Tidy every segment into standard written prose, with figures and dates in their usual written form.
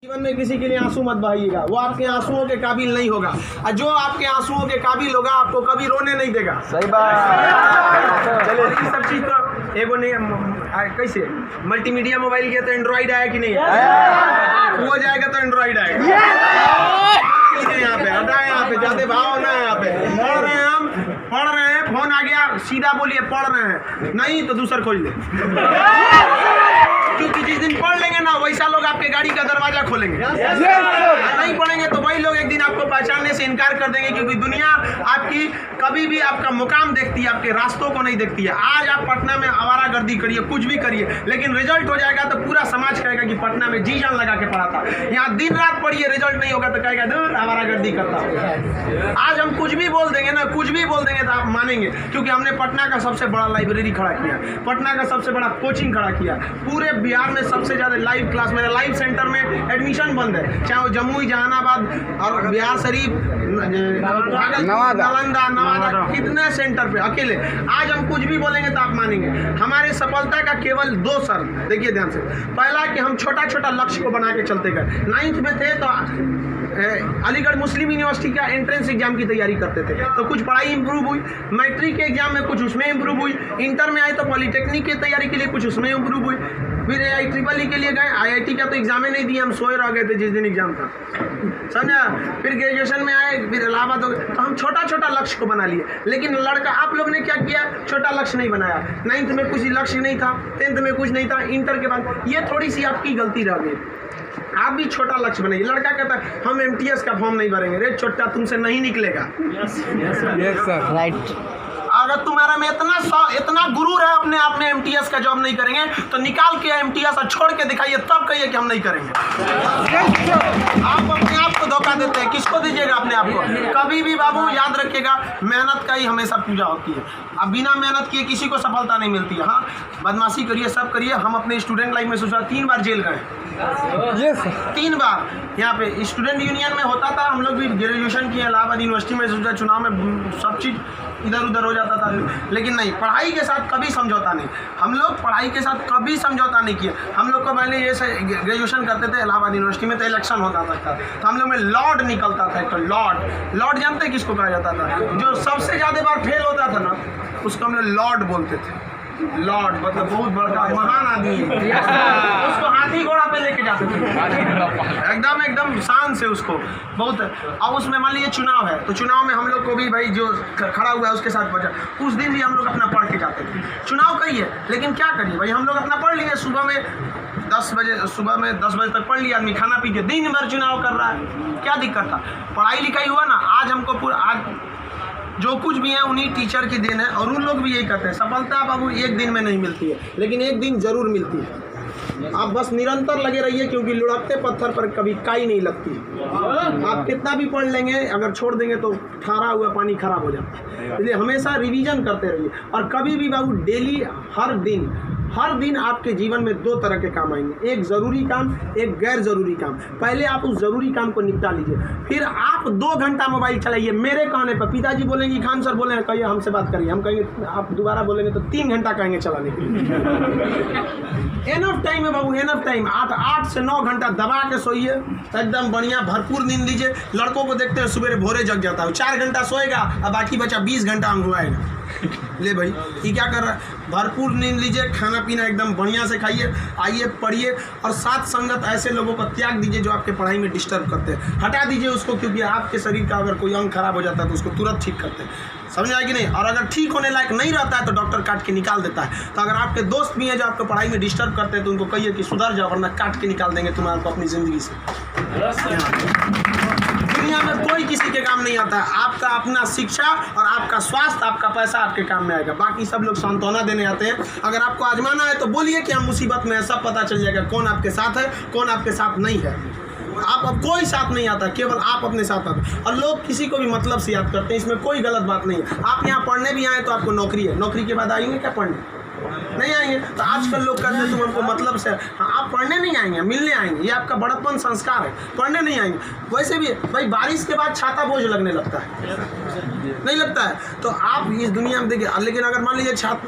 जीवन में किसी के लिए आंसू मत बहाइएगा, वो आपके आंसुओं के काबिल नहीं होगा, और जो आपके आंसुओं के काबिल होगा आपको कभी रोने नहीं देगा। सही बात। चलिए ये सब चीज तो एगो ने कैसे मल्टीमीडिया मोबाइल किया तो एंड्रॉइड आया कि नहीं आया? वो जाएगा तो एंड्रॉइड आएगा। यहाँ पे हटा, यहाँ पे ज्यादा भाव ना, यहाँ पे पढ़ रहे हैं, हम पढ़ रहे हैं, फोन आ गया सीधा बोलिए पढ़ रहे हैं, नहीं तो दूसरा खोल ले, क्योंकि जिस दिन पढ़ लेंगे ना वैसा लोग आपके गाड़ी का दरवाजा खोलेंगे। नहीं पढ़ेंगे तो वही लोग एक दिन आपको पहचानने से इनकार कर देंगे, क्योंकि दुनिया आपकी कभी भी आपका मुकाम देखती है, आपके रास्तों को नहीं देखती है। आज आप पटना में आवारागर्दी करिए, कुछ भी करिए, लेकिन रिजल्ट हो जाएगा तो पूरा समाज कहेगा कि पटना में जी जान लगा के पढ़ा था। यहाँ दिन रात पढ़िए, रिजल्ट नहीं होगा तो कहेगा दूर आवारागर्दी करता। आज हम कुछ भी बोल देंगे ना, कुछ भी बोल देंगे तो आप मानेंगे, क्योंकि हमने पटना का सबसे बड़ा लाइब्रेरी खड़ा किया, पटना का सबसे बड़ा कोचिंग खड़ा किया, पूरे बिहार में सबसे ज्यादा लाइव क्लास, मेरे लाइव सेंटर में एडमिशन बंद है, चाहे वो जम्मू, जहानाबाद और बिहार शरीफ, नालंदा, नवादा, कितने सेंटर पे अकेले। आज हम कुछ भी बोलेंगे तो आप मानेंगे। हमारे सफलता का केवल 2 शर्त, देखिए ध्यान से। पहला कि हम छोटा छोटा लक्ष्य को बना के चलते गए। 9th में थे तो अलीगढ़ मुस्लिम यूनिवर्सिटी का एंट्रेंस एग्जाम की तैयारी करते थे, तो कुछ पढ़ाई इंप्रूव हुई, मैट्रिक के एग्जाम में कुछ उसमें इंप्रूव हुई, इंटर में आए तो पॉलिटेक्निक की तैयारी के लिए कुछ उसमें इंप्रूव हुई, फिर IEEE के लिए गए, IIT का तो एग्जाम ही नहीं दिया, हम सोए रह गए थे जिस दिन एग्जाम था, समझा। फिर ग्रेजुएशन में आए, फिर इलाहाबाद हो गए, तो हम छोटा छोटा लक्ष्य को बना लिए। लेकिन लड़का आप लोग ने क्या किया, छोटा लक्ष्य नहीं बनाया। 9th में कुछ लक्ष्य नहीं था, 10th में कुछ नहीं था, इंटर के बाद ये थोड़ी सी आपकी गलती रह गई। आप भी छोटा लक्ष्य बनाइए। लड़का कहता है हम MTS का फॉर्म नहीं भरेंगे, रे छोटा तुमसे नहीं निकलेगा। राइट। अगर तुम्हारा में इतना गुरूर है अपने आप में MTS का जॉब नहीं करेंगे तो निकाल के MTS और छोड़ के दिखाइए, तब कहिए कि हम नहीं करेंगे। आप अपने आप को धोखा देते हैं, किसको दीजिएगा अपने आप को? कभी भी बाबू याद रखिएगा, मेहनत का ही हमेशा पूजा होती है। अब बिना मेहनत किए किसी को सफलता नहीं मिलती है। हाँ, बदमाशी करिए, सब करिए। हम अपने स्टूडेंट लाइफ में सोचा 3 बार जेल गए, 3 बार। यहाँ पे स्टूडेंट यूनियन में होता था, हम लोग भी ग्रेजुएशन किए इलाहाबाद यूनिवर्सिटी में, सोचा चुनाव में सब चीज़ इधर उधर हो जाता था, लेकिन नहीं, पढ़ाई के साथ कभी समझौता नहीं। हम लोग पढ़ाई के साथ कभी समझौता नहीं किए। हम लोग को पहले ये ग्रेजुएशन करते थे इलाहाबाद यूनिवर्सिटी में, तो इलेक्शन होता था, तो हम लोग में लॉर्ड निकलता था। तो लॉर्ड जानते हैं किसको कहा जाता था? जो सबसे ज़्यादा बार फेल होता था ना, उसको हम लोग लॉर्ड बोलते थे। लॉर्ड मतलब बहुत बड़ा महान आदमी, उसको हाथी घोड़ा पे लेके जाते थे, एकदम शान से उसको बहुत। अब उसमें मान लीजिए चुनाव है, तो चुनाव में हम लोग को भी भाई जो खड़ा हुआ है उसके साथ बचा, उस दिन भी हम लोग अपना पढ़ के जाते थे। चुनाव कही है, लेकिन क्या करिए भाई, हम लोग अपना पढ़ लिए। सुबह में 10 बजे तक पढ़ लिया आदमी, खाना पी के दिन भर चुनाव कर रहा है, क्या दिक्कत था? पढ़ाई लिखाई हुआ ना। आज हमको आज जो कुछ भी है उन्हीं टीचर की देन है, और उन लोग भी यही करते हैं। सफलता बाबू एक दिन में नहीं मिलती है, लेकिन एक दिन जरूर मिलती है। आप बस निरंतर लगे रहिए, क्योंकि लुढ़कते पत्थर पर कभी काई नहीं लगती। आप कितना भी पढ़ लेंगे, अगर छोड़ देंगे तो ठहरा हुआ पानी खराब हो जाता है। इसलिए हमेशा रिवीजन करते रहिए, और कभी भी बाबू डेली, हर दिन आपके जीवन में 2 तरह के काम आएंगे, एक ज़रूरी काम, एक गैर ज़रूरी काम। पहले आप उस ज़रूरी काम को निपटा लीजिए, फिर आप 2 घंटा मोबाइल चलाइए। मेरे कहने पर पिताजी बोलेंगे, खान सर बोले कहिए हमसे बात करिए, हम कहेंगे, आप दोबारा बोलेंगे तो 3 घंटा कहेंगे चलाने के लिए। एनफ टाइम है बाबू, एनफ टाइम। आप 8 से 9 घंटा दबा के सोइए, एकदम बढ़िया भरपूर नींद लीजिए। लड़कों को देखते हैं सुबह भोरे जग जाता है, 4 घंटा सोएगा और बाकी बचा 20 घंटा अंगुआएगा। ले भाई ये क्या कर रहा है? भरपूर नींद लीजिए, खाना पीना एकदम बढ़िया से खाइए, आइए पढ़िए, और साथ संगत ऐसे लोगों को त्याग दीजिए जो आपके पढ़ाई में डिस्टर्ब करते हैं। हटा दीजिए उसको, क्योंकि आपके शरीर का अगर कोई अंग खराब हो जाता है तो उसको तुरंत ठीक करते हैं, समझ आए कि नहीं? और अगर ठीक होने लायक नहीं रहता है तो डॉक्टर काट के निकाल देता है। तो अगर आपके दोस्त भी हैं जो आपको पढ़ाई में डिस्टर्ब करते हैं, तो उनको कहिए कि सुधर जाओ, वरना काट के निकाल देंगे तुम्हारे को अपनी ज़िंदगी से। दुनिया में कोई किसी के काम नहीं आता है। आपका अपना शिक्षा और आपका स्वास्थ्य, आपका पैसा आपके काम में आएगा। बाकी सब लोग सांत्वना देने आते हैं। अगर आपको आजमाना है तो बोलिए कि हम मुसीबत में है, सब पता चल जाएगा कौन आपके साथ है, कौन आपके साथ नहीं है। आप अब कोई साथ नहीं आता, केवल आप अपने साथ आते। और लोग किसी को भी मतलब से याद करते हैं, इसमें कोई गलत बात नहीं है। आप यहाँ पढ़ने भी आए तो आपको नौकरी है, नौकरी के बाद आएंगे क्या पढ़ने? नहीं आएंगे। तो आजकल लोग कहते हैं तुम हमको मतलब से, हाँ आप पढ़ने नहीं आएंगे, मिलने आएंगे, ये आपका बड़प्पन संस्कार है, पढ़ने नहीं आएंगे। वैसे भी भाई बारिश के बाद छाता बोझ लगने लगता है, नहीं लगता है? तो आप इस दुनिया में देखिए, लेकिन अगर मान लीजिए छात्र,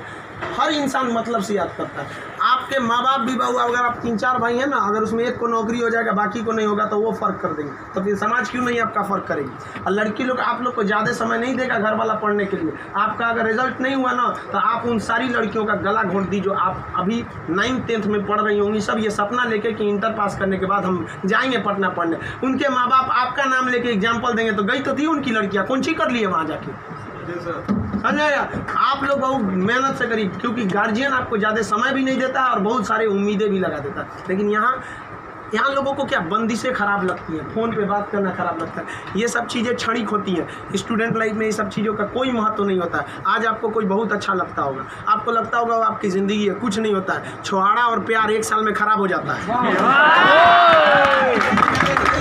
हर इंसान मतलब से याद करता है। आप आपके माँ बाप भी बहू, अगर आप 3-4 भाई हैं ना, अगर उसमें एक को नौकरी हो जाएगा बाकी को नहीं होगा तो वो फ़र्क कर देंगे, तो फिर समाज क्यों नहीं आपका फ़र्क करेगी। और लड़की लोग आप लोग को ज़्यादा समय नहीं देगा घर वाला पढ़ने के लिए। आपका अगर रिजल्ट नहीं हुआ ना तो आप उन सारी लड़कियों का गला घोंट दी जो आप अभी 9th-10th में पढ़ रही होंगी, सब ये सपना लेके कि इंटर पास करने के बाद हम जाएंगे पटना पढ़ने। उनके माँ बाप आपका नाम लेके एग्जाम्पल देंगे तो गई तो थी उनकी लड़कियाँ, कौन सी कर लिए वहाँ जाके। समझाया, आप लोग बहुत मेहनत से करिए, क्योंकि गार्जियन आपको ज़्यादा समय भी नहीं देता और बहुत सारे उम्मीदें भी लगा देता है। लेकिन यहाँ लोगों को क्या बंदिशें खराब लगती हैं, फ़ोन पे बात करना खराब लगता है, ये सब चीज़ें क्षणिक होती हैं। स्टूडेंट लाइफ में ये सब चीज़ों का कोई महत्व नहीं होता है। आज आपको कोई बहुत अच्छा लगता होगा, आपको लगता होगा वो आपकी ज़िंदगी है, कुछ नहीं होता है। छुहाड़ा और प्यार 1 साल में ख़राब हो जाता है,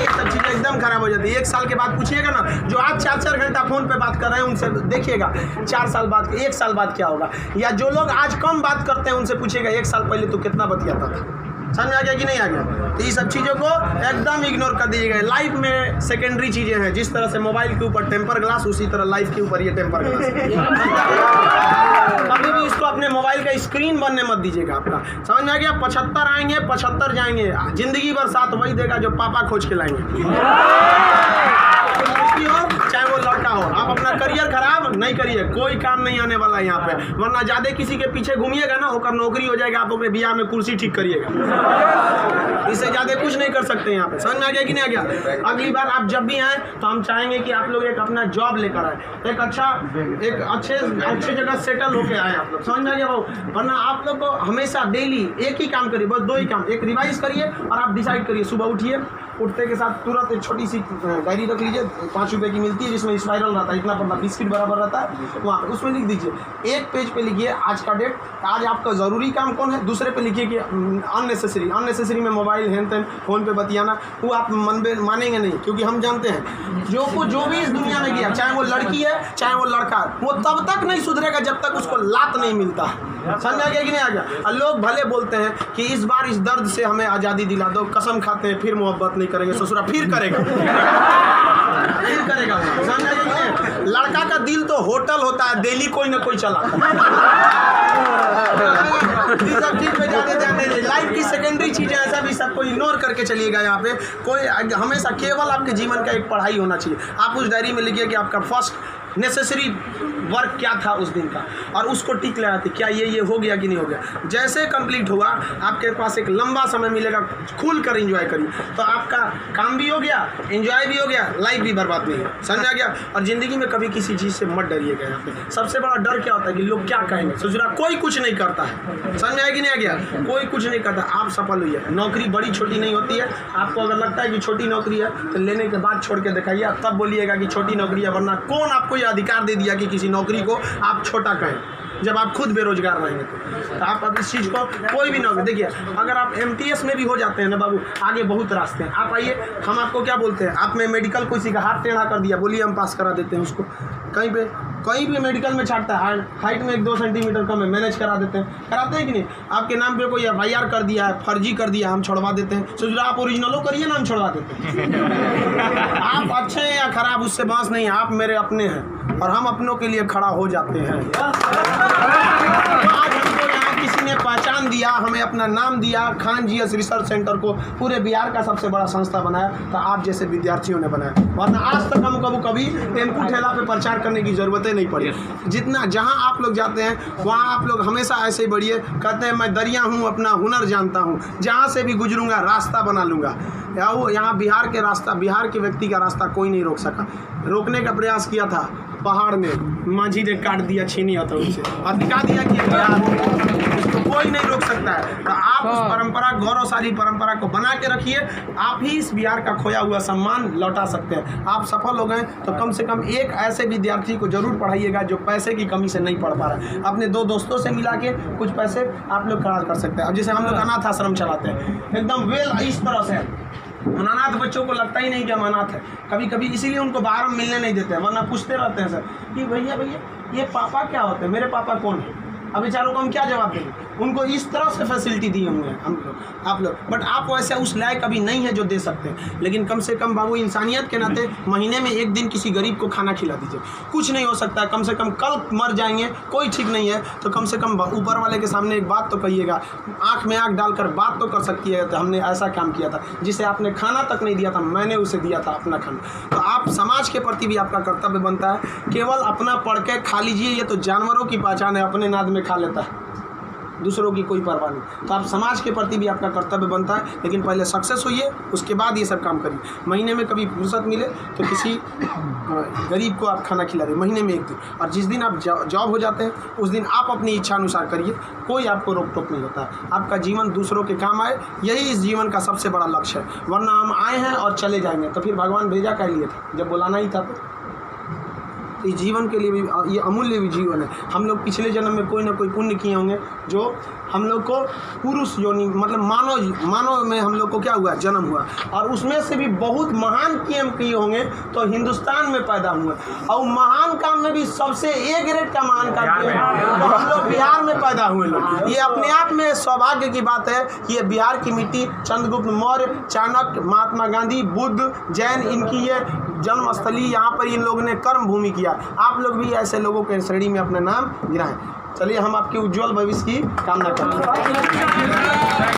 सब चीज़ें एकदम खराब हो जाती है। 1 साल के बाद पूछिएगा ना, जो आज 4-4 घंटा फ़ोन पे बात कर रहे हैं उनसे देखिएगा 4 साल बाद, 1 साल बाद क्या होगा। या जो लोग आज कम बात करते हैं उनसे पूछिएगा 1 साल पहले तो कितना बतियाता था। समझ आ गया कि नहीं आ गया। तो ये सब चीज़ों को एकदम इग्नोर कर दीजिएगा। लाइफ में सेकेंडरी चीज़ें हैं, जिस तरह से मोबाइल के ऊपर टेम्पर ग्लास, उसी तरह लाइफ के ऊपर ये टेम्पर ग्लास। कभी भी इसको अपने मोबाइल का स्क्रीन बनने मत दीजिएगा आपका। समझ में आ गया। 75 आएंगे 75 जाएंगे, जिंदगी भर साथ वही देगा जो पापा खोज के लाएंगे। चाहे वो लड़का हो, आप अपना करियर खराब नहीं करिए, कोई काम नहीं आने वाला है यहाँ पे। वरना ज्यादा किसी के पीछे घूमिएगा ना, होकर नौकरी हो जाएगा, आप अपने बियाह में कुर्सी ठीक करिएगा, इससे ज्यादा कुछ नहीं कर सकते यहाँ पे। समझ में आ गया कि नहीं आ गया। अगली बार आप जब भी आए तो हम चाहेंगे कि आप लोग एक अपना जॉब लेकर आए, एक अच्छे जगह सेटल होके आए आप लोग। समझ में आ गया भाऊ। वरना आप लोग को हमेशा डेली एक ही काम करिए, बस 2 ही काम। एक रिवाइज करिए और आप डिसाइड करिए, सुबह उठिए, उठते के साथ तुरंत एक छोटी सी डायरी रख लीजिए, 5 रुपए की मिलती है, जिसमें स्पाइरल रहता है, इतना पतला बिस्किट बराबर रहता है, वहाँ पे उसमें लिख दीजिए। एक पेज पे लिखिए आज का डेट, आज आपका ज़रूरी काम कौन है। दूसरे पे लिखिए कि अननेसेसरी में मोबाइल हैंड तैन फ़ोन पे बतियाना, वो आप मानेंगे नहीं, क्योंकि हम जानते हैं जो भी इस दुनिया में गया, चाहे वो लड़की है चाहे वो लड़का है, वो तब तक नहीं सुधरेगा जब तक उसको लात नहीं मिलता। समझ आ गया कि नहीं आ गया। लोग भले बोलते हैं कि इस बार इस दर्द से हमें आज़ादी दिला दो, कसम खाते हैं फिर मोहब्बत नहीं करेंगे, ससुरा फिर करेगा फिर करेगा। समझ आ गया कि नहीं। लड़का का दिल तो होटल होता है, दिल्ली कोई ना कोई चला। सब चीज पे ज़्यादा ध्यान दीजिए। लाइफ की सेकेंडरी चीज़ें ऐसा भी सबको इग्नोर करके चलिएगा। यहाँ पे कोई हमेशा केवल आपके जीवन का एक पढ़ाई होना चाहिए। आप उस डायरी में लिखिए कि आपका फर्स्ट नेसेसरी वर्क क्या था उस दिन का, और उसको टिक लगाते क्या ये हो गया कि नहीं हो गया। जैसे कंप्लीट हुआ आपके पास एक लंबा समय मिलेगा, खुल कर एंजॉय करिए, तो आपका काम भी हो गया, एंजॉय भी हो गया, लाइफ भी बर्बाद नहीं है। समझ आ गया। और ज़िंदगी में कभी किसी चीज़ से मत डरिएगा। यहाँ पे सबसे बड़ा डर क्या होता है कि लोग क्या कहेंगे। ससुरा कोई कुछ नहीं करता है, समझ आया कि नहीं आ गया। कोई कुछ नहीं करता, आप सफल हुई है। नौकरी बड़ी छोटी नहीं होती है। आपको अगर लगता है कि छोटी नौकरी है तो लेने के बाद छोड़ के दिखाइए, तब बोलिएगा कि छोटी नौकरी है। वरना कौन आपको ये अधिकार दे दिया कि किसी नौकरी को आप छोटा कहें, जब आप खुद बेरोजगार रहेंगे तो आप अब इस चीज़ को कोई भी नौकरी देखिए। अगर आप MTS में भी हो जाते हैं ना बाबू, आगे बहुत रास्ते हैं। आप आइए, हम आपको क्या बोलते हैं, आप में मेडिकल किसी का हाथ टेढ़ा कर दिया, बोलिए हम पास करा देते हैं उसको। कहीं भी मेडिकल में छाटता है, हाइट में 1-2 सेंटीमीटर कम है, मैनेज करा देते हैं। कराते हैं कि नहीं। आपके नाम पे कोई FIR कर दिया है, फर्जी कर दिया, हम छोड़वा देते हैं। सोच रहे आप ओरिजिनलो करिए ना, हम छोड़वा देते हैं। आप अच्छे हैं या खराब उससे बात नहीं है, आप मेरे अपने हैं और हम अपनों के लिए खड़ा हो जाते हैं। आज हमको यहाँ किसी ने पहचान दिया, हमें अपना नाम दिया, खान GS रिसर्च सेंटर को पूरे बिहार का सबसे बड़ा संस्था बनाया, तो आप जैसे विद्यार्थियों ने बनाया। वरना आज तक हम कभी टेम्पू ठेला पे प्रचार करने की ज़रूरत नहीं पड़ी। जितना जहाँ आप लोग जाते हैं वहाँ आप लोग हमेशा ऐसे ही बढ़िए। कहते हैं मैं दरिया हूँ, अपना हुनर जानता हूँ, जहाँ से भी गुजरूंगा रास्ता बना लूँगा। यहाँ बिहार के व्यक्ति का रास्ता कोई नहीं रोक सका। रोकने का प्रयास किया था पहाड़ में, माझी ने काट दिया छीनी हथौड़ी से और दिखा दिया कि इसको कोई नहीं रोक सकता है। तो आप उस परंपरा, गौरवशाली परंपरा को बना के रखिए। आप ही इस बिहार का खोया हुआ सम्मान लौटा सकते हैं। आप सफल हो गए तो कम से कम एक ऐसे विद्यार्थी को जरूर पढ़ाइएगा जो पैसे की कमी से नहीं पढ़ पा रहा है। अपने 2 दोस्तों से मिला के कुछ पैसे आप लोग खर्च कर सकते हैं। अब जैसे हम लोग अनाथ आश्रम चलाते हैं, एकदम वेल इस तरह से अनाथ बच्चों को लगता ही नहीं कि हम अनाथ है। कभी कभी इसीलिए उनको बाहर हम मिलने नहीं देते हैं, वरना पूछते रहते हैं सर कि भैया ये पापा क्या होते हैं, मेरे पापा कौन है। अब बेचारों को हम क्या जवाब देंगे। उनको इस तरह से फैसिलिटी दिए हुए हैं हम लोग, आप लोग, बट आप वैसे उस लायक अभी नहीं है जो दे सकते हैं। लेकिन कम से कम बाबू इंसानियत के नाते महीने में एक दिन किसी गरीब को खाना खिला दीजिए। कुछ नहीं हो सकता है, कम से कम कल मर जाएंगे, कोई ठीक नहीं है, तो कम से कम ऊपर वाले के सामने एक बात तो कहिएगा, आँख में आँख डालकर बात तो कर सकती है, तो हमने ऐसा काम किया था, जिसे आपने खाना तक नहीं दिया था, मैंने उसे दिया था अपना खाना। तो आप समाज के प्रति भी आपका कर्तव्य बनता है। केवल अपना पढ़ के खा लीजिए, ये तो जानवरों की पहचान है, अपने नाद में खा लेता है, दूसरों की कोई परवाह नहीं। तो आप समाज के प्रति भी आपका कर्तव्य बनता है, लेकिन पहले सक्सेस होइए, उसके बाद ये सब काम करिए। महीने में कभी फुर्सत मिले तो किसी गरीब को आप खाना खिला दें, महीने में एक दिन। और जिस दिन आप जॉब हो जाते हैं उस दिन आप अपनी इच्छा अनुसार करिए, कोई आपको रोक टोक नहीं होता है। आपका जीवन दूसरों के काम आए, यही इस जीवन का सबसे बड़ा लक्ष्य है। वरना हम आए हैं और चले जाएंगे, तो फिर भगवान भेजा क्या लिए था, जब बुलाना ही था। तो इस जीवन के लिए भी ये अमूल्य भी जीवन है। हम लोग पिछले जन्म में कोई ना कोई पुण्य किए होंगे जो हम लोग को पुरुष योनि मतलब मानव में हम लोग को क्या हुआ, जन्म हुआ, और उसमें से भी बहुत महान काम किए होंगे तो हिंदुस्तान में पैदा हुए। और महान काम में भी सबसे ए ग्रेड का महान काम किए तो हम लोग बिहार में पैदा हुए लोग। ये अपने आप में सौभाग्य की बात है। ये बिहार की मिट्टी, चंद्रगुप्त मौर्य, चाणक्य, महात्मा गांधी, बुद्ध, जैन, इनकी ये जन्मस्थली, यहाँ पर इन लोगों ने कर्म भूमि किया। आप लोग भी ऐसे लोगों के श्रेणी में अपना नाम गिराएं। चलिए हम आपके उज्जवल भविष्य की कामना करते हैं।